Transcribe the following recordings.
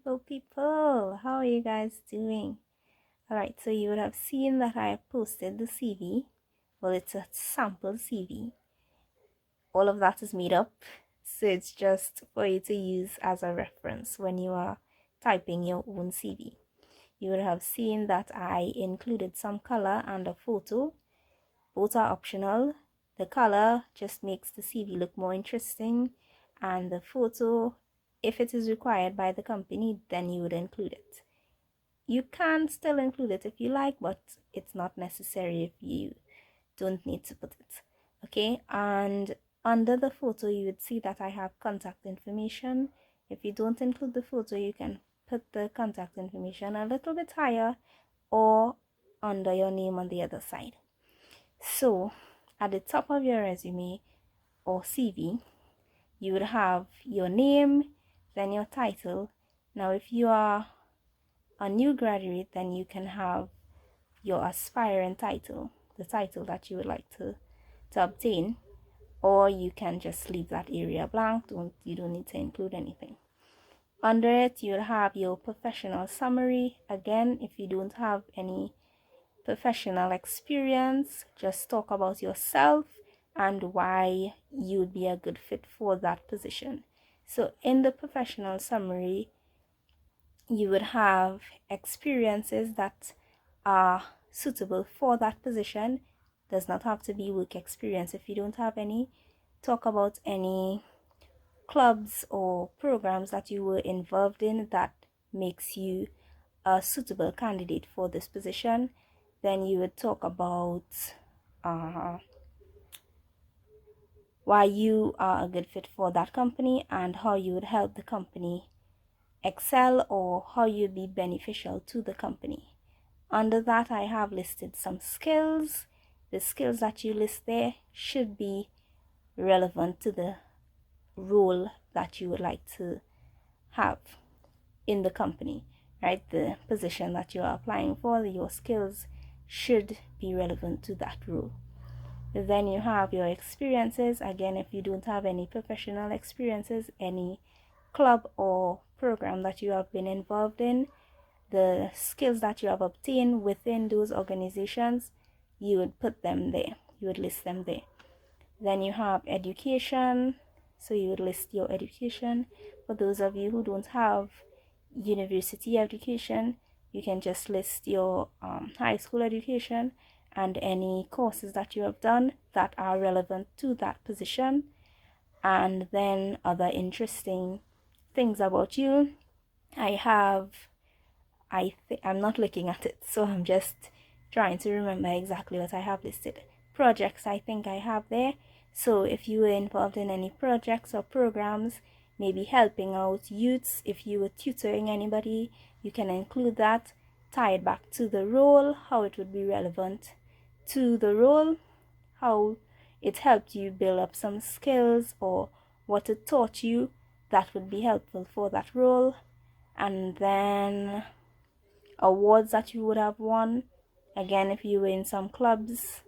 people, how are you guys doing? All right, so you would have seen that I posted the CV. Well, it's a sample CV. All of that is made up, so it's just for you to use as a reference when you are typing your own CV. You would have seen that I included some color and a photo. Both are optional. The color just makes the CV look more interesting, and the photo, if it is required by the company, then you would include it. You can still include it if you like, but it's not necessary if you don't need to put it. Okay, and under the photo you would see that I have contact information. If you don't include the photo, you can put the contact information a little bit higher or under your name on the other side. So at the top of your resume or CV, you would have your name, then your title. Now if you are a new graduate, then you can have your aspiring title, the title that you would like to obtain, or you can just leave that area blank. You don't need to include anything. Under it, you'll have your professional summary. Again, if you don't have any professional experience, just talk about yourself and why you'd be a good fit for that position. So in the professional summary, you would have experiences that are suitable for that position. Does not have to be work experience if you don't have any. Talk about any clubs or programs that you were involved in that makes you a suitable candidate for this position. Then you would talk about why you are a good fit for that company and how you would help the company excel or how you'd be beneficial to the company. Under that, I have listed some skills. The skills that you list there should be relevant to the role that you would like to have in the company, right? The position that you are applying for, your skills should be relevant to that role. Then you have your experiences. Again, if you don't have any professional experiences, any club or program that you have been involved in, the skills that you have obtained within those organizations, you would put them there. You would list them there. Then you have education. So you would list your education. For those of you who don't have university education, you can just list your high school education and any courses that you have done that are relevant to that position. And then other interesting things about you. I'm not looking at it, so I'm just trying to remember exactly what I have listed. Projects, I think I have there. So if you were involved in any projects or programs, maybe helping out youths, if you were tutoring anybody, you can include that. Tie it back to the role, how it would be relevant to the role, how it helped you build up some skills or what it taught you that would be helpful for that role. And then awards that you would have won. Again, if you were in some clubs,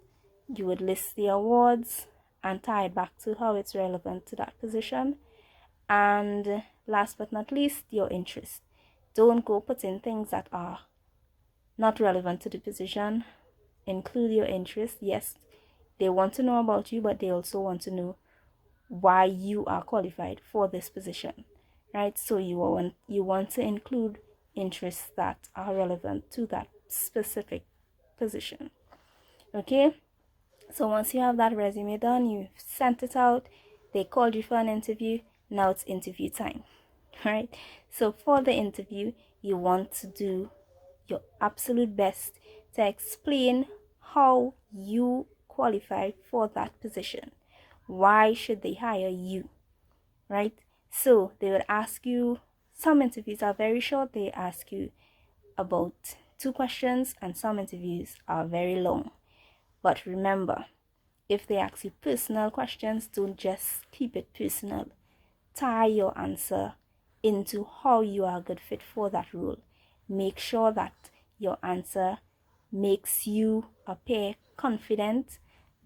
you would list the awards and tie it back to how it's relevant to that position. And last but not least, your interest. Don't go put in things that are not relevant to the position. Include your interest. Yes, they want to know about you, but they also want to know why you are qualified for this position, right? So you want to include interests that are relevant to that specific position. Okay, so once you have that resume done, you've sent it out, they called you for an interview. Now it's interview time, right? So for the interview, you want to do your absolute best to explain how you qualify for that position. Why should they hire you, right? So they would ask you, some interviews are very short, they ask you about 2 questions, and some interviews are very long. But remember, if they ask you personal questions, don't just keep it personal. Tie your answer into how you are a good fit for that role. Make sure that your answer makes you appear confident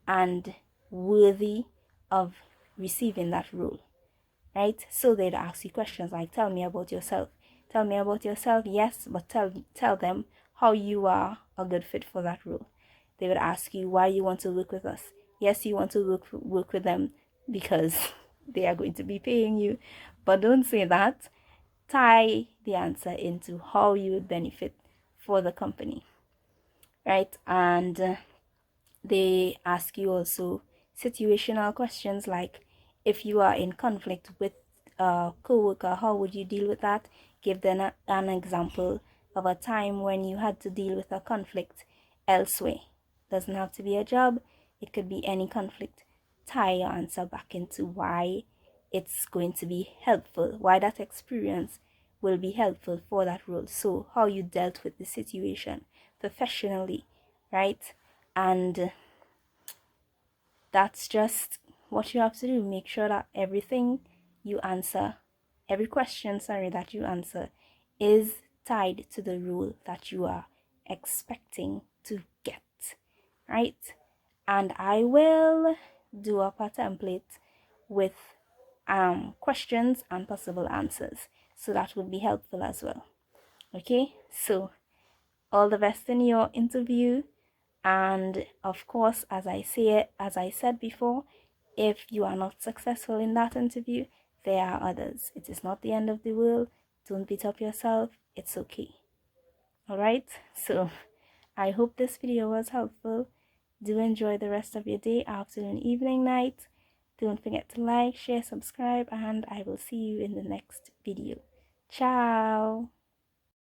and worthy of receiving that role, right? So they'd ask you questions like, tell me about yourself, Tell me about yourself. Yes, but tell them how you are a good fit for that role. They would ask you why you want to work with us. Yes, you want to work with them because they are going to be paying you. But don't say that. Tie the answer into how you would benefit for the company, right? And they ask you also situational questions like, if you are in conflict with a coworker, how would you deal with that? Give them an example of a time when you had to deal with a conflict elsewhere. Doesn't have to be a job, it could be any conflict. Tie your answer back into why it's going to be helpful, why that experience will be helpful for that role. So how you dealt with the situation professionally, right? And that's just what you have to do. Make sure that everything you answer, every question, that you answer is tied to the role that you are expecting to get, right? And I will do up a template with questions and possible answers, so that would be helpful as well. Okay, so all the best in your interview. And of course, as I said before, if you are not successful in that interview, there are others. It is not the end of the world. Don't beat up yourself. It's okay. All right. So I hope this video was helpful. Do enjoy the rest of your day, afternoon, evening, night. Don't forget to like, share, subscribe, and I will see you in the next video. Ciao.